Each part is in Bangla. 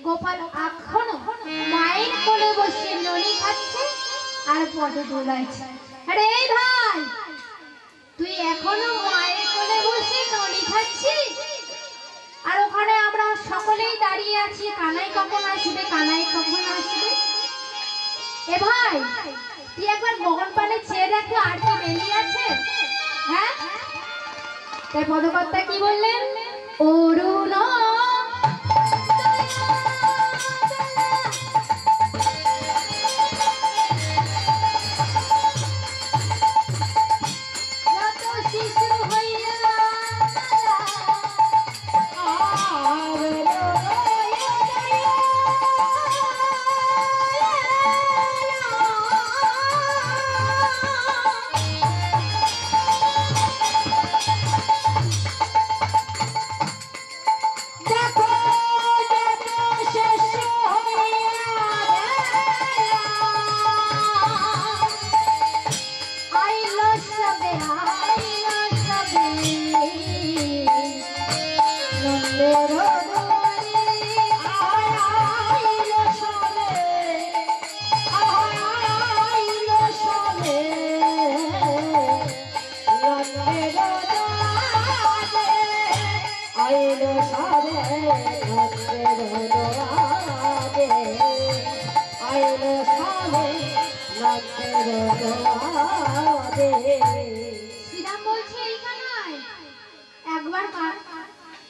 গোপাল এখনো মায়ের কোলে বসে ননি খাচ্ছে আর পদে দোলাচ্ছে। আরে এই ভাই, তুই এখনো মায়ের কোলে বসে ননি খাচ্ছিস, আর ওখানে আমরা সকলেই দাঁড়িয়ে আছি, কানাই কখন আসবে, কানাই কখন আসবে। এ ভাই, তুই একবার গগন পানে চেয়ে দেখো আর কি বেরিয়ে আছে। হ্যাঁ, তাই পদকর্তা কি বললেন? অরুণ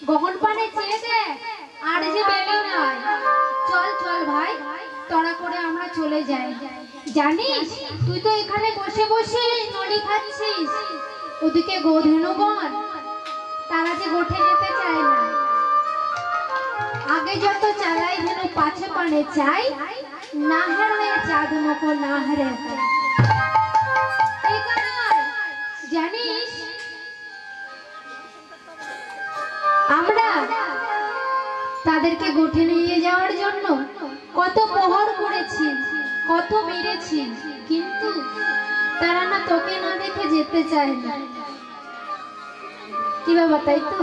গগন পানে চেয়ে দে, আর যে বেলি নাই। চল চল ভাই, তড়া করে আমরা চলে যাই। জানিস, তুই তো এখানে বসে বসে নড়ি খাচ্ছিস, ওদিকে গোধেনুগণ তারা যে গোঠে যেতে চায় না। আগে যত চালাই ধেনু পাছে পানে চাই, না হারে চাঁদ মকো না হারে। জানিস, আমরা তাদেরকে গোঠে নিয়ে যাওয়ার জন্য কত প্রহর করেছি, কত মেরেছি, কিন্তু তারা না তোকে না দেখে যেতে চায় না। কি বাবা, তাই তো?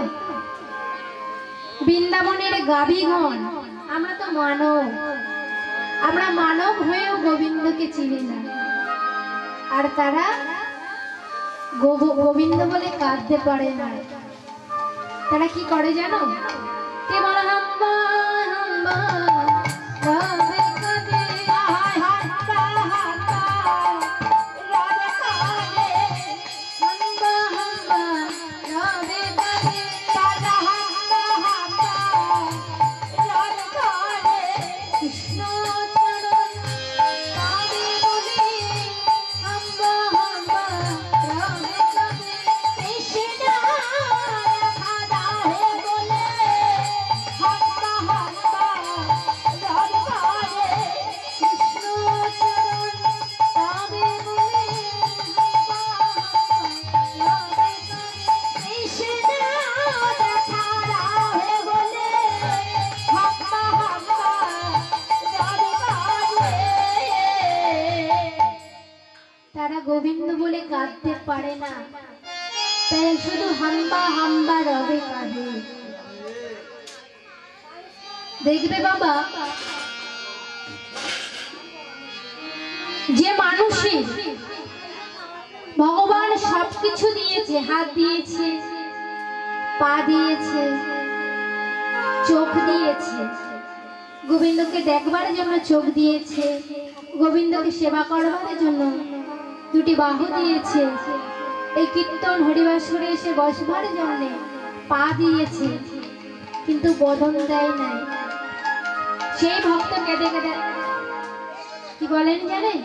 বৃন্দাবনের গাভীগণ, আমরা তো মানব, আমরা মানব হয়েও গোবিন্দকে চিনি না, আর তারা গোবিন্দ বলে কাঁদতে পারে না। তারা কি করে জানো? কেবল হাম্বা হাম্বা গাবে কাঁদে, হায় হাম্বা হাম্বা গাবে কাঁদে, হাম্বা হাম্বা গাবে কাঁদে, তারা হাম্বা হাম্বা গাবে কাঁদে। কৃষ্ণ চরণ কাঁদে বলে হাম্বা হাম্বা গাবে কাঁদে, কৃষ্ণ গোবিন্দ বলে কাঁদতে পারে না, তাই শুধু হাম্বা হাম্বা রবে কাঁদে। দেখবে বাবা, যে মানুষই ভগবান সবকিছু দিয়েছে, হাত দিয়েছে, পা দিয়েছে, চোখ দিয়েছে, গোবিন্দকে দেখবার জন্য চোখ দিয়েছে, গোবিন্দকে সেবা করবার জন্য দুটি বাহু দিয়েছে, এই কীর্তন হরিবাসরে এসে বসবার জন্য পা দিয়েছে, কিন্তু বদন দেয় নাই। সেই ভক্ত কেঁদে কেঁদে কি বলেন জানেন?